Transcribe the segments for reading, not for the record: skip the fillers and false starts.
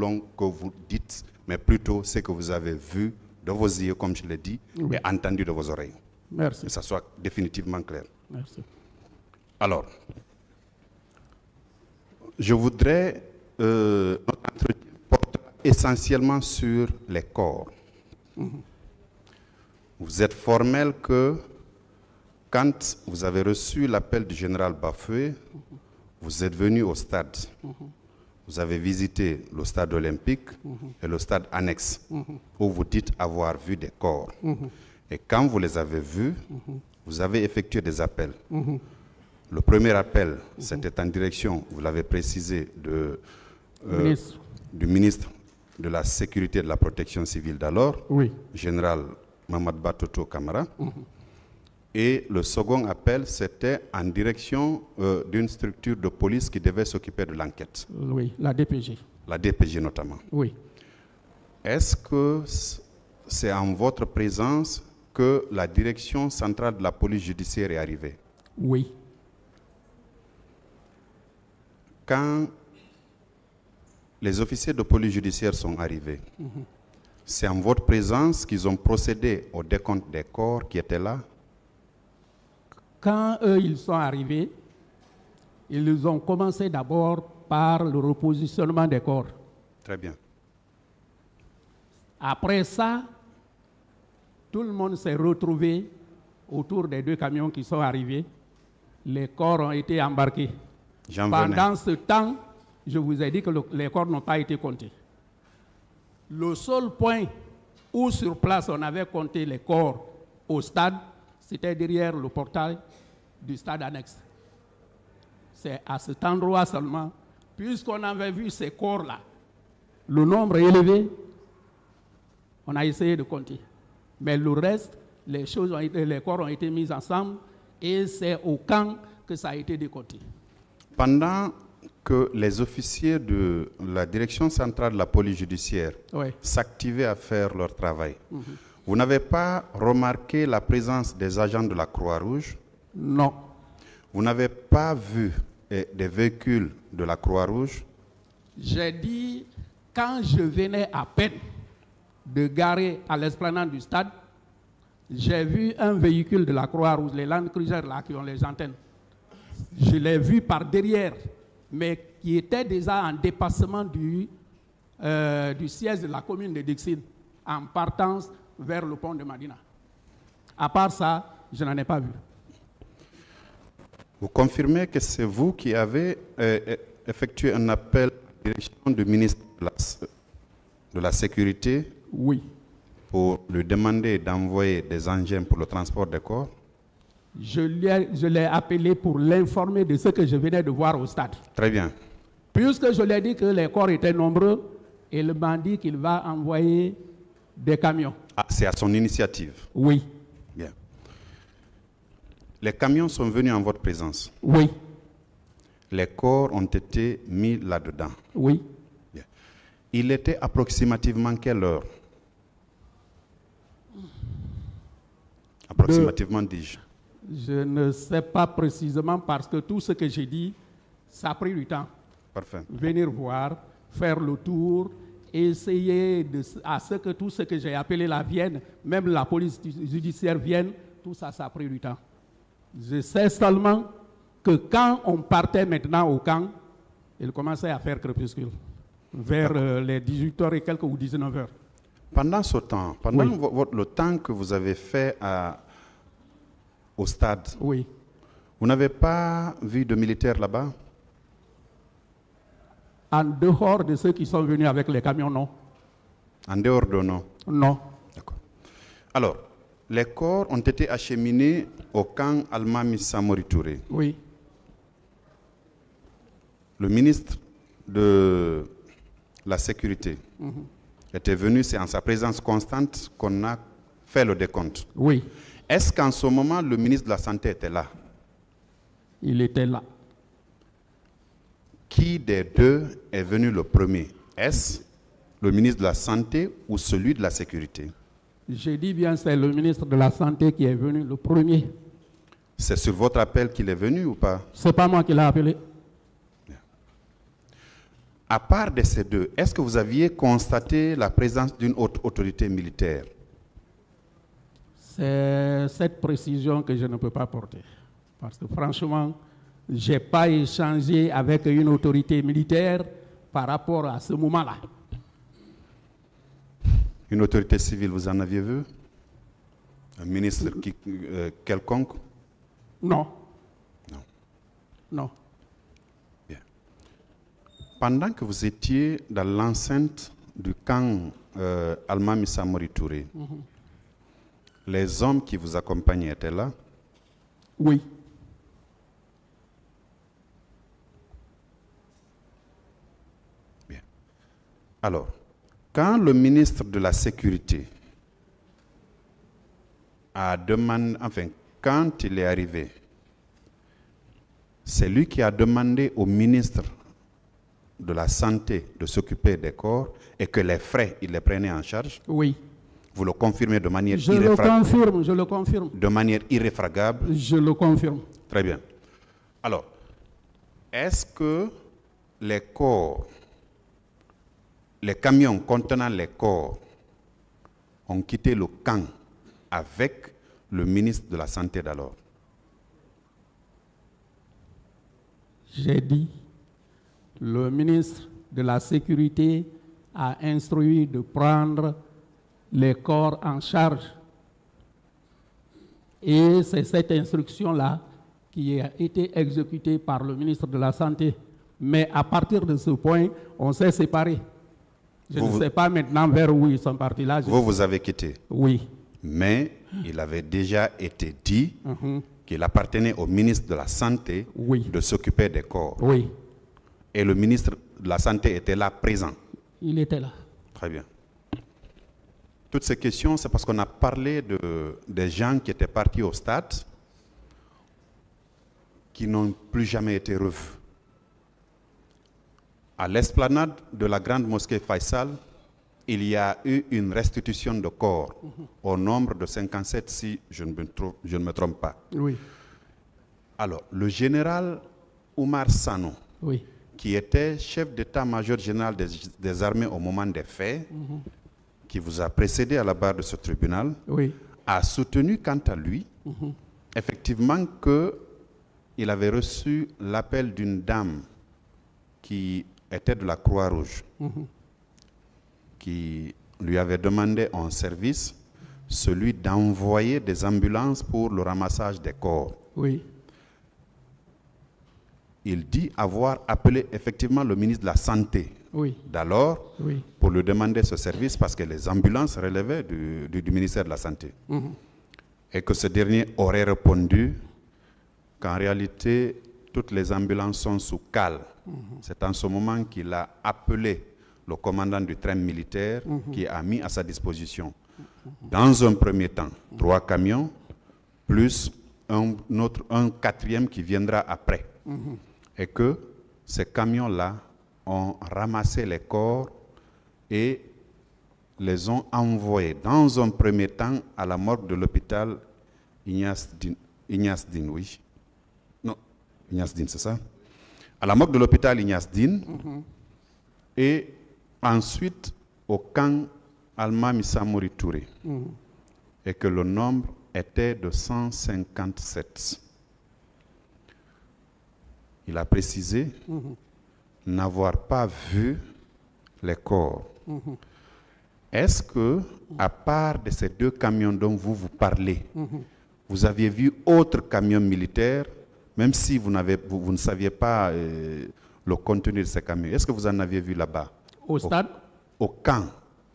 voulons que vous dites, mais plutôt ce que vous avez vu de vos yeux, comme je l'ai dit, Oui. et entendu de vos oreilles. Merci. Que ça soit définitivement clair. Merci. Alors, je voudrais, notre entretien porte essentiellement sur les corps. Vous êtes formel que quand vous avez reçu l'appel du général Bafoué, vous êtes venu au stade. Vous avez visité le stade olympique et le stade annexe, où vous dites avoir vu des corps. Et quand vous les avez vus, vous avez effectué des appels. Le premier appel, c'était en direction, vous l'avez précisé, du ministre de la Sécurité et de la Protection civile d'alors, Oui. général Mamad Batoto Kamara. Et le second appel, c'était en direction d'une structure de police qui devait s'occuper de l'enquête. Oui, la DPG. La DPG notamment. Oui. Est-ce que c'est en votre présence que la direction centrale de la police judiciaire est arrivée? Oui. Quand les officiers de police judiciaire sont arrivés, c'est en votre présence qu'ils ont procédé au décompte des corps qui étaient là? Quand eux, ils sont arrivés, ils ont commencé d'abord par le repositionnement des corps. Très bien. Après ça, tout le monde s'est retrouvé autour des deux camions qui sont arrivés. Les corps ont été embarqués. Pendant ce temps, je vous ai dit que les corps n'ont pas été comptés. Le seul point où sur place on avait compté les corps au stade, c'était derrière le portail du stade annexe. C'est à cet endroit seulement, puisqu'on avait vu ces corps-là, le nombre élevé, on a essayé de compter. Mais le reste, les corps ont été mis ensemble et c'est au camp que ça a été décompté. Pendant que les officiers de la direction centrale de la police judiciaire s'activaient à faire leur travail, vous n'avez pas remarqué la présence des agents de la Croix-Rouge? Non. Vous n'avez pas vu des véhicules de la Croix-Rouge? J'ai dit, quand je venais à peine de garer à l'esplanade du stade, j'ai vu un véhicule de la Croix-Rouge, les Land Cruiser là qui ont les antennes. Je l'ai vu par derrière, mais qui était déjà en dépassement du siège de la commune de Dixine, en partance vers le pont de Madina. À part ça, je n'en ai pas vu. Vous confirmez que c'est vous qui avez effectué un appel à la direction du ministre de la Sécurité? Oui. Pour lui demander d'envoyer des engins pour le transport des corps? Je l'ai appelé pour l'informer de ce que je venais de voir au stade. Très bien. Puisque je lui ai dit que les corps étaient nombreux, il m'a dit qu'il va envoyer des camions. Ah, c'est à son initiative? Oui. Bien. Les camions sont venus en votre présence? Oui. Les corps ont été mis là-dedans? Oui. Bien. Il était approximativement quelle heure? Approximativement, dis-je. Je ne sais pas précisément parce que tout ce que j'ai dit, ça a pris du temps. Parfait. Venir voir, faire le tour, essayer à ce que tout ce que j'ai appelé la vienne, même la police judiciaire vienne, tout ça, ça a pris du temps. Je sais seulement que quand on partait maintenant au camp, il commençait à faire crépuscule, vers les 18h et quelques ou 19h. Pendant ce temps, pendant le temps que vous avez fait au stade, oui. Vous n'avez pas vu de militaires là-bas? En dehors de ceux qui sont venus avec les camions, non. En dehors de non? Non. D'accord. Alors, les corps ont été acheminés au camp Almami Samori Touré. Oui. Le ministre de la Sécurité était venu, c'est en sa présence constante qu'on a fait le décompte. Oui. Est-ce qu'en ce moment, le ministre de la Santé était là? Il était là. Qui des deux est venu le premier? Est-ce le ministre de la Santé ou celui de la Sécurité? Je dis bien, c'est le ministre de la Santé qui est venu le premier. C'est sur votre appel qu'il est venu ou pas? C'est pas moi qui l'ai appelé. À part de ces deux, est-ce que vous aviez constaté la présence d'une autre autorité militaire? C'est cette précision que je ne peux pas porter. Parce que franchement, je n'ai pas échangé avec une autorité militaire par rapport à ce moment-là. Une autorité civile, vous en aviez vu? Un ministre quelconque? Non. Non. Non. Bien. Pendant que vous étiez dans l'enceinte du camp Alma-Missa Mori Touré, les hommes qui vous accompagnaient étaient là? Oui. Bien. Alors, quand le ministre de la Sécurité a demandé, enfin, quand il est arrivé, c'est lui qui a demandé au ministre de la Santé de s'occuper des corps et que les frais, il les prenait en charge? Oui. Vous le confirmez de manière irréfragable? Je le confirme. De manière irréfragable? Je le confirme. Très bien. Alors, est-ce que les corps, les camions contenant les corps ont quitté le camp avec le ministre de la Santé d'alors? J'ai dit, le ministre de la Sécurité a instruit de prendre les corps en charge. Et c'est cette instruction-là qui a été exécutée par le ministre de la Santé. Mais à partir de ce point, on s'est séparés. Je ne sais pas maintenant vers où ils sont partis là. Vous avez quitté? Oui. Mais il avait déjà été dit qu'il appartenait au ministre de la Santé de s'occuper des corps. Oui. Et le ministre de la Santé était là, présent? Il était là. Très bien. Toutes ces questions, c'est parce qu'on a parlé des gens qui étaient partis au stade, qui n'ont plus jamais été revus. À l'esplanade de la grande mosquée Faisal, il y a eu une restitution de corps au nombre de 57, si je ne me trompe pas. Oui. Alors, le général Oumar Sano, qui était chef d'état-major général des armées au moment des faits, qui vous a précédé à la barre de ce tribunal, a soutenu quant à lui, effectivement, qu'il avait reçu l'appel d'une dame qui était de la Croix-Rouge, qui lui avait demandé en service celui d'envoyer des ambulances pour le ramassage des corps. Oui. Il dit avoir appelé effectivement le ministre de la Santé d'alors pour lui demander ce service parce que les ambulances relevaient du ministère de la Santé. Et que ce dernier aurait répondu qu'en réalité, toutes les ambulances sont sous cale. C'est en ce moment qu'il a appelé le commandant du train militaire qui a mis à sa disposition, dans un premier temps, 3 camions, plus un quatrième qui viendra après. Et que ces camions-là ont ramassé les corps et les ont envoyés dans un premier temps à la morgue de l'hôpital Ignace Dine, oui. Non, Ignace Dine, c'est ça? À la morgue de l'hôpital Ignace Dine et ensuite au camp Alma-Missa Mori Touré. Et que le nombre était de 157. Il a précisé n'avoir pas vu les corps. Est-ce que, à part de ces 2 camions dont vous parlez, vous aviez vu autres camions militaires, même si vous ne saviez pas le contenu de ces camions? Est-ce que vous en aviez vu là-bas? Au stade? Au camp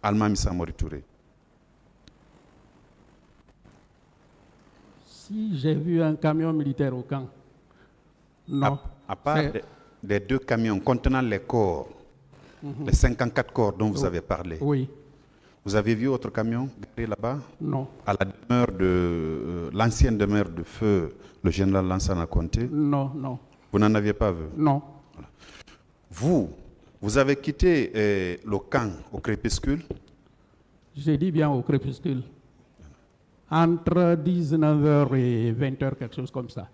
Alma-Missa Mori Touré. Si j'ai vu un camion militaire au camp, non. À part des 2 camions contenant les corps, les 54 corps dont vous avez parlé. Oui. Vous avez vu autre camion garé là-bas? Non. À la demeure de l'ancienne demeure de feu, le général Lansana Conté? Non, non. Vous n'en aviez pas vu? Non. Voilà. Vous avez quitté le camp au crépuscule? J'ai dit bien au crépuscule. Entre 19h et 20h, quelque chose comme ça.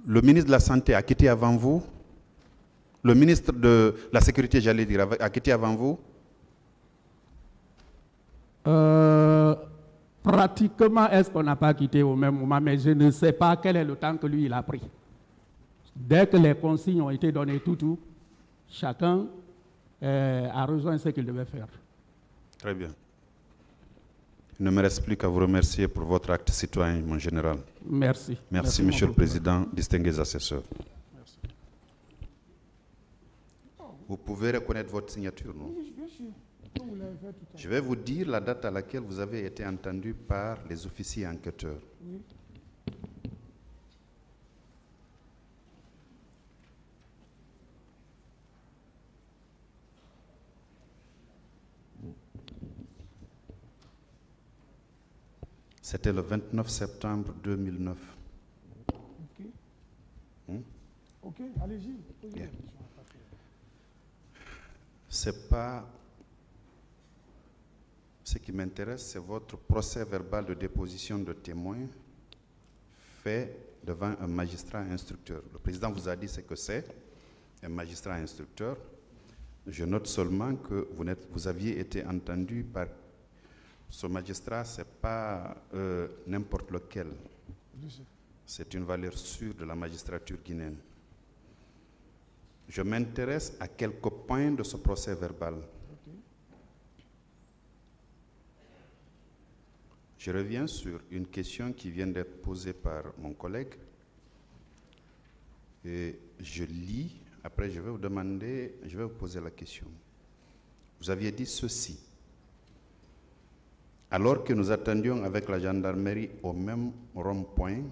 Le ministre de la Santé a quitté avant vous? Le ministre de la Sécurité, j'allais dire, a quitté avant vous? Pratiquement, est-ce qu'on n'a pas quitté au même moment, mais je ne sais pas quel est le temps que lui, il a pris. Dès que les consignes ont été données, tout, chacun a rejoint ce qu'il devait faire. Très bien. Il ne me reste plus qu'à vous remercier pour votre acte citoyen, mon général. Merci. Merci, Monsieur le Président, distingués assesseurs. Merci. Vous pouvez reconnaître votre signature, non? Oui, bien sûr. Comme vous l'avez fait tout à l'heure. Je vais vous dire la date à laquelle vous avez été entendu par les officiers enquêteurs. Oui. C'était le 29 septembre 2009. Ok. Ok, allez-y. Posez la question. C'est pas ce qui m'intéresse, c'est votre procès verbal de déposition de témoins fait devant un magistrat instructeur. Le président vous a dit ce que c'est, un magistrat instructeur. Je note seulement que vous aviez été entendu par ce magistrat, ce n'est pas n'importe lequel. C'est une valeur sûre de la magistrature guinéenne. Je m'intéresse à quelques points de ce procès verbal. Okay. Je reviens sur une question qui vient d'être posée par mon collègue. Et je lis, après je vais vous poser la question. Vous aviez dit ceci. Alors que nous attendions avec la gendarmerie au même rond-point,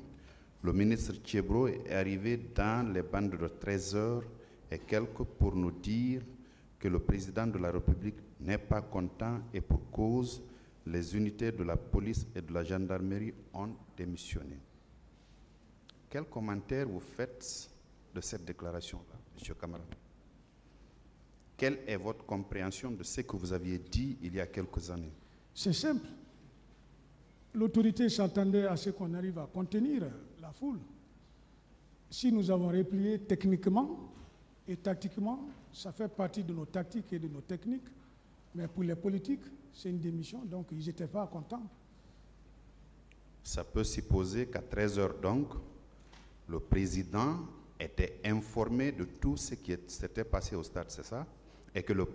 le ministre Thiebro est arrivé dans les bandes de 13 heures et quelques pour nous dire que le président de la République n'est pas content et pour cause, les unités de la police et de la gendarmerie ont démissionné. Quel commentaire vous faites de cette déclaration-là, M. Camara? Quelle est votre compréhension de ce que vous aviez dit il y a quelques années? C'est simple. L'autorité s'attendait à ce qu'on arrive à contenir la foule. Si nous avons replié techniquement et tactiquement, ça fait partie de nos tactiques et de nos techniques. Mais pour les politiques, c'est une démission, donc ils n'étaient pas contents. Ça peut supposer qu'à 13 heures donc, le président était informé de tout ce qui s'était passé au stade, c'est ça? Et que le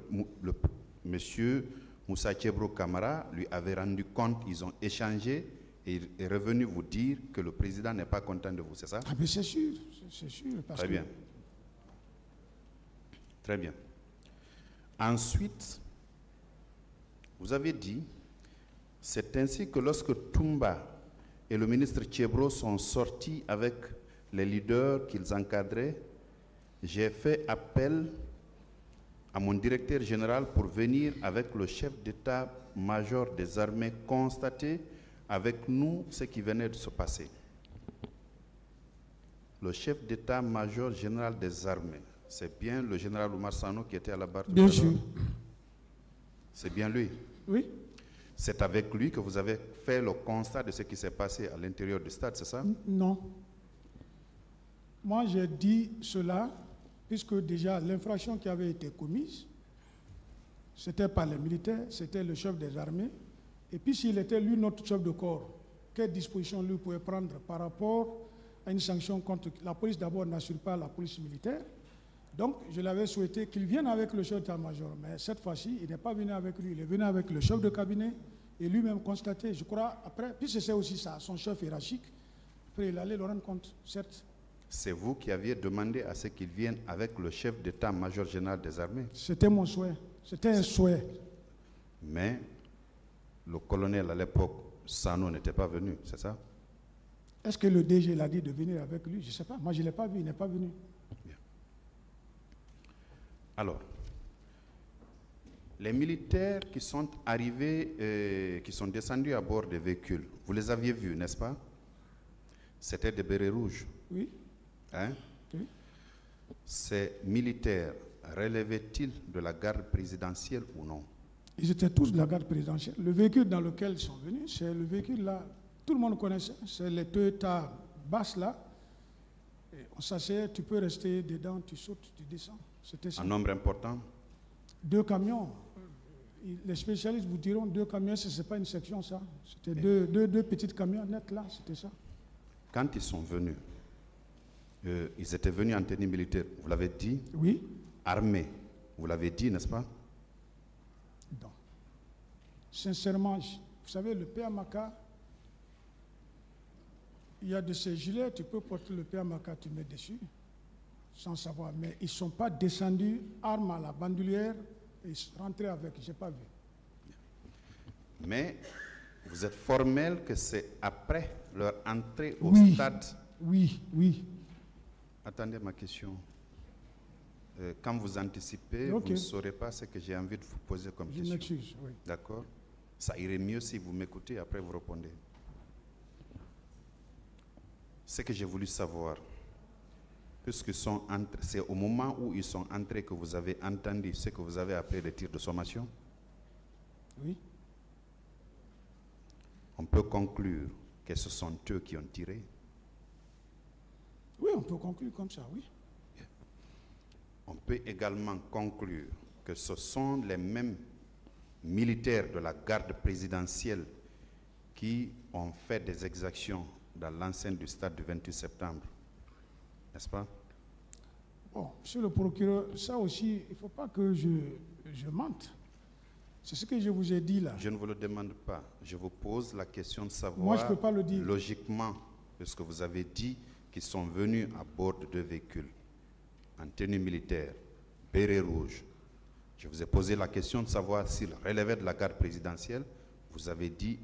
monsieur Moussa Thiebro Camara lui avait rendu compte, ils ont échangé et il est revenu vous dire que le président n'est pas content de vous, c'est ça? Ah ben c'est sûr, c'est sûr. Très bien. Très bien. Ensuite, vous avez dit, c'est ainsi que lorsque Toumba et le ministre Thiebro sont sortis avec les leaders qu'ils encadraient, j'ai fait appel à mon directeur général pour venir avec le chef d'état-major des armées constater avec nous ce qui venait de se passer. Le chef d'état-major général des armées, c'est bien le général Oumar Sano qui était à la barre tout à l'heure? Bien sûr. C'est bien lui? Oui. C'est avec lui que vous avez fait le constat de ce qui s'est passé à l'intérieur du stade, c'est ça? Non. Moi, j'ai dit cela puisque déjà l'infraction qui avait été commise, c'était par les militaires, c'était le chef des armées. Et puis s'il était lui notre chef de corps, quelle disposition lui pouvait prendre par rapport à une sanction contre la police? D'abord n'assure pas la police militaire. Donc je l'avais souhaité qu'il vienne avec le chef d'état-major. Mais cette fois-ci, il n'est pas venu avec lui, il est venu avec le chef de cabinet et lui-même constaté, je crois, après, puis c'est aussi ça, son chef hiérarchique, après il allait le rendre compte, certes. C'est vous qui aviez demandé à ce qu'il vienne avec le chef d'état-major général des armées? C'était mon souhait, c'était un souhait. Mais le colonel à l'époque, Sano, n'était pas venu, c'est ça? Est-ce que le DG l'a dit de venir avec lui? Je ne sais pas, moi je ne l'ai pas vu, il n'est pas venu. Bien. Alors, les militaires qui sont arrivés, qui sont descendus à bord des véhicules, vous les aviez vus, n'est-ce pas? C'était des bérets rouges. Oui. Hein? Oui. Ces militaires relevaient-ils de la garde présidentielle ou non? Ils étaient tous de la garde présidentielle. Le véhicule dans lequel ils sont venus, c'est le véhicule là, tout le monde connaissait, c'est les Toyota basses là, On s'asseyait, tu peux rester dedans, tu sautes, tu descends. C'était ça. Un nombre important? 2 camions. Les spécialistes vous diront 2 camions, ce n'est pas une section ça. C'était deux petites camionnettes là, c'était ça. Quand ils sont venus, ils étaient venus en tenue militaire, vous l'avez dit? Oui. Armés, vous l'avez dit, n'est-ce pas? Non. Sincèrement, vous savez, le PAMACA, il y a de ces gilets, tu peux porter le PAMACA, tu mets dessus, sans savoir. Mais ils ne sont pas descendus, armes à la bandoulière, et ils sont rentrés avec, je n'ai pas vu. Mais vous êtes formel que c'est après leur entrée au stade? Oui, oui. Attendez ma question. Quand vous anticipez, vous ne saurez pas ce que j'ai envie de vous poser comme question. Je m'excuse, oui. D'accord? Ça irait mieux si vous m'écoutez, après vous répondez. Ce que j'ai voulu savoir, puisque c'est au moment où ils sont entrés que vous avez entendu ce que vous avez appelé les tirs de sommation? Oui. On peut conclure que ce sont eux qui ont tiré? Oui, on peut conclure comme ça, oui. On peut également conclure que ce sont les mêmes militaires de la garde présidentielle qui ont fait des exactions dans l'enceinte du stade du 28 septembre, n'est-ce pas? Bon, monsieur le procureur, ça aussi, il ne faut pas que je mente. C'est ce que je vous ai dit là. Je ne vous le demande pas. Je vous pose la question de savoir, moi, je peux pas le dire. Logiquement, puisque vous avez dit qu'ils sont venus à bord de 2 véhicules, en tenue militaire, béret rouge. Je vous ai posé la question de savoir s'ils relevaient de la garde présidentielle. Vous avez dit,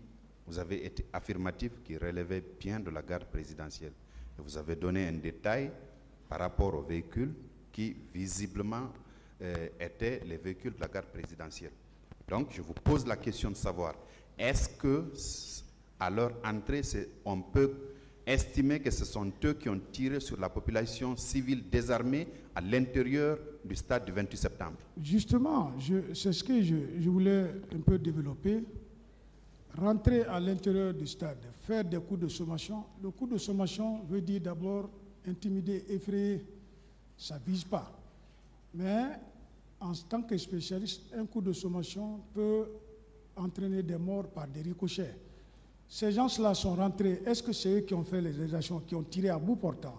vous avez été affirmatif qu'ils relevaient bien de la garde présidentielle. Et vous avez donné un détail par rapport aux véhicules qui, visiblement, étaient les véhicules de la garde présidentielle. Donc, je vous pose la question de savoir, est-ce que, à leur entrée, on peut estimer que ce sont eux qui ont tiré sur la population civile désarmée à l'intérieur du stade du 28 septembre? Justement, c'est ce que je voulais un peu développer. Rentrer à l'intérieur du stade, faire des coups de sommation. Le coup de sommation veut dire d'abord intimider, effrayer. Ça ne vise pas. Mais en tant que spécialiste, un coup de sommation peut entraîner des morts par des ricochets. Ces gens-là sont rentrés. Est-ce que c'est eux qui ont fait les exactions, qui ont tiré à bout portant,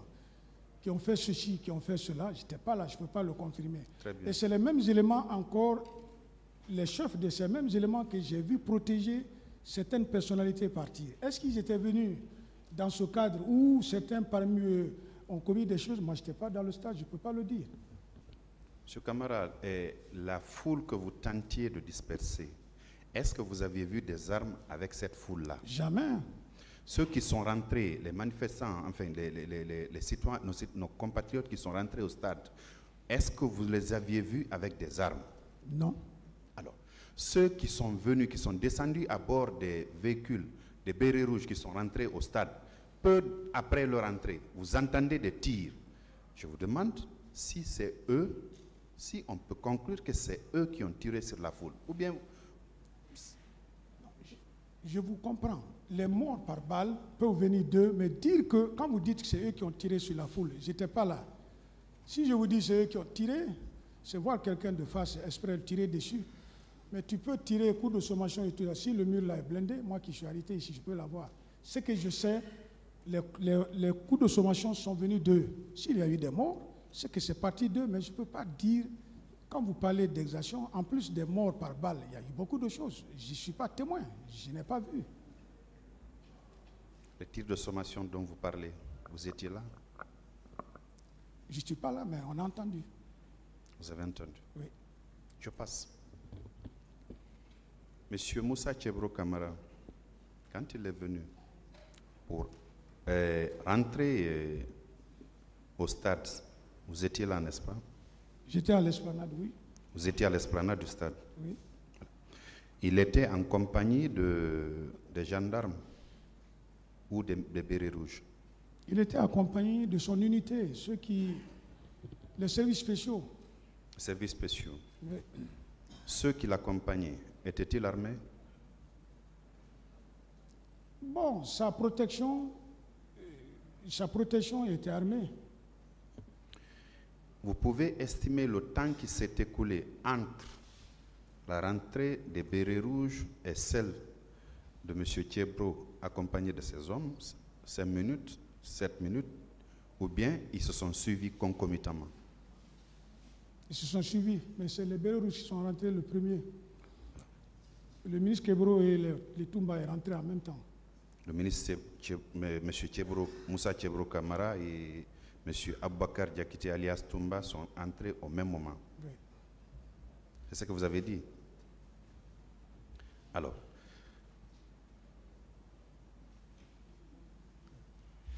qui ont fait ceci, qui ont fait cela? Je n'étais pas là, je ne peux pas le confirmer. Et c'est les mêmes éléments encore, les chefs de ces mêmes éléments que j'ai vu protéger certaines personnalités partir. Est-ce qu'ils étaient venus dans ce cadre où certains parmi eux ont commis des choses? Moi, je n'étais pas dans le stade, je ne peux pas le dire. Monsieur Camara, la foule que vous tentiez de disperser, est-ce que vous aviez vu des armes avec cette foule-là? Jamais. Ceux qui sont rentrés, les manifestants, enfin les citoyens, nos compatriotes qui sont rentrés au stade, est-ce que vous les aviez vus avec des armes? Non. Alors, ceux qui sont venus, qui sont descendus à bord des véhicules, des bérets rouges qui sont rentrés au stade, peu après leur entrée, vous entendez des tirs. Je vous demande si c'est eux, si on peut conclure que c'est eux qui ont tiré sur la foule, ou bien... Je vous comprends. Les morts par balle peuvent venir d'eux, mais dire que, quand vous dites que c'est eux qui ont tiré sur la foule, je n'étais pas là. Si je vous dis que c'est eux qui ont tiré, c'est voir quelqu'un de face espérer tirer dessus. Mais tu peux tirer coup de sommation et tout ça. Si le mur là est blindé, moi qui suis arrêté ici, je peux l'avoir. Ce que je sais, les coups de sommation sont venus d'eux. S'il y a eu des morts, c'est que c'est parti d'eux, mais je ne peux pas dire... Quand vous parlez d'exaction, en plus des morts par balle, il y a eu beaucoup de choses. Je ne suis pas témoin, je n'ai pas vu. Les tirs de sommation dont vous parlez, vous étiez là? Je ne suis pas là, mais on a entendu. Vous avez entendu? Oui. Je passe. Monsieur Moussa Tchebro Camara, quand il est venu pour rentrer au stade, vous étiez là, n'est-ce pas? J'étais à l'esplanade, oui. Vous étiez à l'esplanade du stade? Oui. Il était en compagnie des gendarmes ou des bérets rouges? Il était accompagné de son unité, les services spéciaux. Services spéciaux. Oui. Ceux qui l'accompagnaient, étaient-ils armés? Bon, sa protection était armée. Vous pouvez estimer le temps qui s'est écoulé entre la rentrée des bérets rouges et celle de M. Thiebro accompagné de ses hommes, 5 minutes, 7 minutes, ou bien ils se sont suivis concomitamment? Ils se sont suivis, mais c'est les bérets rouges qui sont rentrés le premier. Le ministre Kebro et les Toumba sont rentrés en même temps. Le ministre M. Thiebro, Moussa Thiebro Kamara et M. Aboubakar Diakité alias Toumba sont entrés au même moment. Oui. C'est ce que vous avez dit. Alors,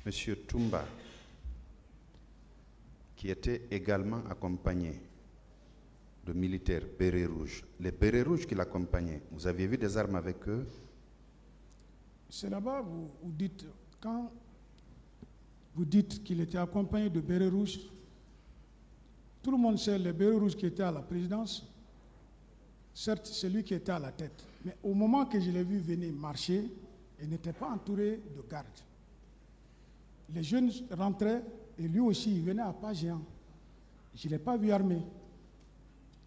M. Toumba, qui était également accompagné de militaires bérets rouges, les bérets rouges qui l'accompagnaient, vous aviez vu des armes avec eux? C'est là-bas, vous dites, quand vous dites qu'il était accompagné de bérets rouges, tout le monde sait les bérets rouges qui étaient à la présidence, certes, c'est lui qui était à la tête. Mais au moment que je l'ai vu venir marcher, il n'était pas entouré de gardes. Les jeunes rentraient et lui aussi, il venait à pas géant. Je ne l'ai pas vu armé.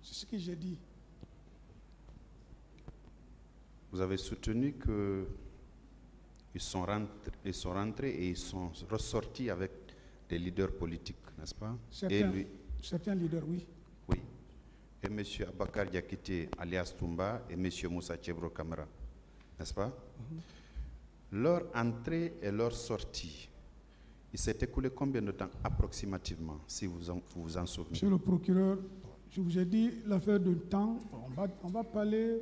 C'est ce que j'ai dit. Vous avez soutenu qu'ils sont rentrés et ils sont ressortis avec des leaders politiques, n'est-ce pas? Certains leaders, oui. Oui. Et M. Aboubakar Diakité, alias Toumba, et M. Moussa Thiebro Kamara, n'est-ce pas? Leur entrée et leur sortie, il s'est écoulé combien de temps approximativement, si vous vous en souvenez? Monsieur le procureur, je vous ai dit l'affaire de temps, on va parler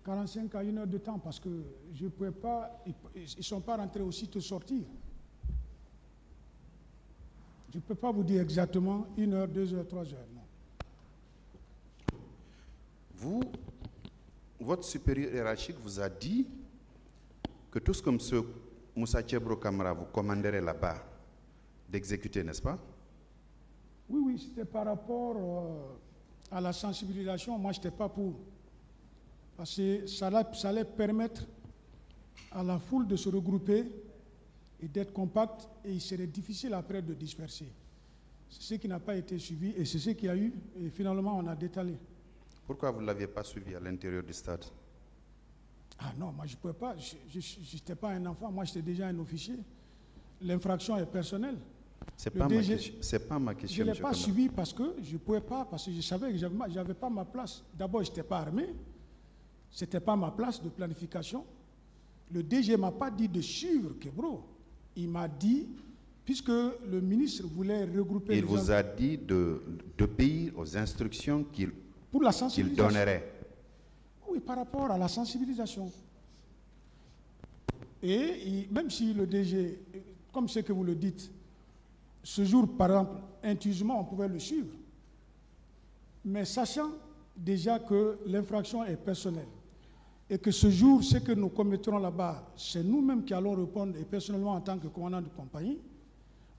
45 à 1 heure de temps parce que je ne pouvais pas, ils ne sont pas rentrés aussitôt sortir. Je ne peux pas vous dire exactement 1 heure, 2 heures, 3 heures, non. Votre supérieur hiérarchique vous a dit que tout ce que M. Moussa Thiebro Kamara vous commanderait là-bas d'exécuter, n'est-ce pas? Oui, c'était par rapport à la sensibilisation. Moi, je n'étais pas pour. Parce que ça allait permettre à la foule de se regrouper et d'être compacte, et il serait difficile après de disperser. C'est ce qui n'a pas été suivi et c'est ce qu'il y a eu, et finalement on a détalé. Pourquoi vous ne l'aviez pas suivi à l'intérieur du stade? Ah non, moi je ne pouvais pas, je n'étais pas un enfant, moi j'étais déjà un officier. L'infraction est personnelle. Ce n'est pas ma question. Je ne l'ai pas suivi parce que je ne pouvais pas, parce que je savais que je n'avais pas ma place. D'abord, je n'étais pas armé, ce n'était pas ma place de planification. Le DG ne m'a pas dit de suivre Kebro. Il m'a dit, puisque le ministre voulait regrouper... Il vous a dit d'obéir aux instructions qu'il donnerait. Oui, par rapport à la sensibilisation. Et même si le DG, comme ce que vous le dites, ce jour, par exemple, intuitivement, on pouvait le suivre. Mais sachant déjà que l'infraction est personnelle et que ce jour, ce que nous commettrons là-bas, c'est nous-mêmes qui allons répondre, et personnellement en tant que commandant de compagnie,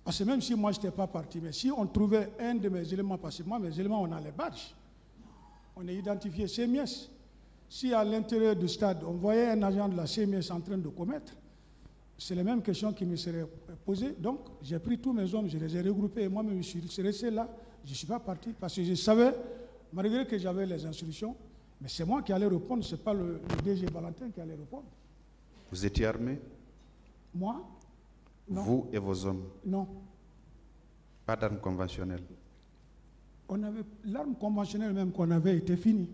parce que même si moi je n'étais pas parti, mais si on trouvait un de mes éléments, parce que moi, mes éléments, on a les badges, on est identifié CMS. Si à l'intérieur du stade, on voyait un agent de la CMS en train de commettre, c'est les mêmes questions qui me seraient posées. Donc, j'ai pris tous mes hommes, je les ai regroupés et moi-même, je suis resté là. Je ne suis pas parti parce que je savais, malgré que j'avais les instructions, mais c'est moi qui allais répondre, ce n'est pas le DG Valentin qui allait répondre. Vous étiez armé? Moi? Non. Vous et vos hommes? Non. Pas d'armes conventionnelles? L'arme conventionnelle même qu'on avait était finie.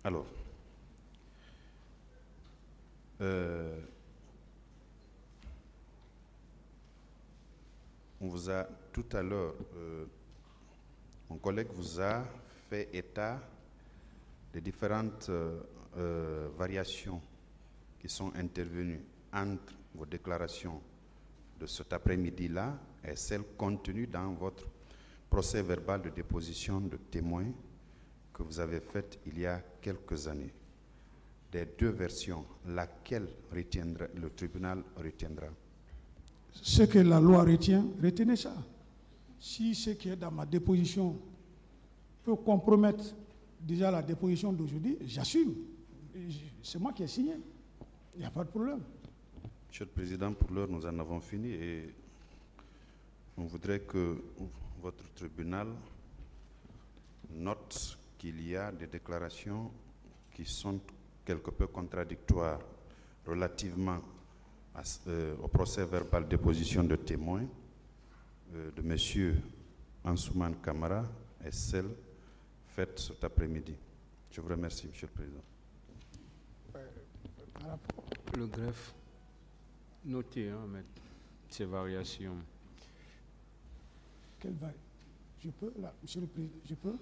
Alors, on vous a tout à l'heure, mon collègue vous a fait état des différentes variations qui sont intervenues entre vos déclarations de cet après-midi-là et celles contenues dans votre procès verbal de déposition de témoins que vous avez fait il y a quelques années. Des deux versions, laquelle le tribunal retiendra? Ce que la loi retient, retenez ça. Si ce qui est dans ma déposition peut compromettre déjà la déposition d'aujourd'hui, j'assume. C'est moi qui ai signé. Il n'y a pas de problème. Monsieur le Président, pour l'heure, nous en avons fini et on voudrait que votre tribunal note qu'il y a des déclarations qui sont quelque peu contradictoires relativement au procès verbal déposition de témoins de M. Ansouman Kamara et celle faite cet après-midi. Je vous remercie, Monsieur le Président. Le greffe, notez ces variations. Quelle variation? Je peux, là, Monsieur le Président, je peux?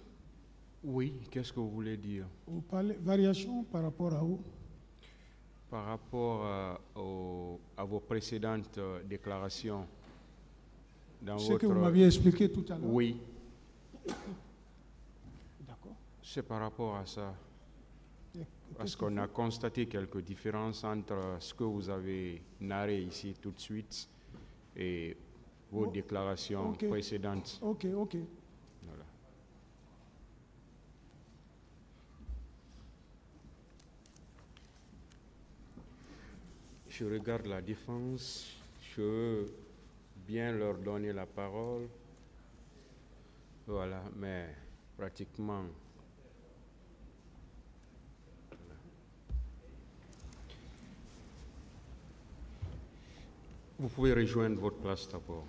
Oui, qu'est-ce que vous voulez dire? Vous parlez variation par rapport à où? Par rapport à vos précédentes déclarations. Dans Ce que vous m'aviez expliqué tout à l'heure? Oui. D'accord. C'est par rapport à ça. Parce qu'on a constaté quelques différences entre ce que vous avez narré ici tout de suite et vos déclarations précédentes. Ok. Voilà. Je regarde la défense, je veux bien leur donner la parole. Voilà, mais pratiquement... Vous pouvez rejoindre votre place d'abord.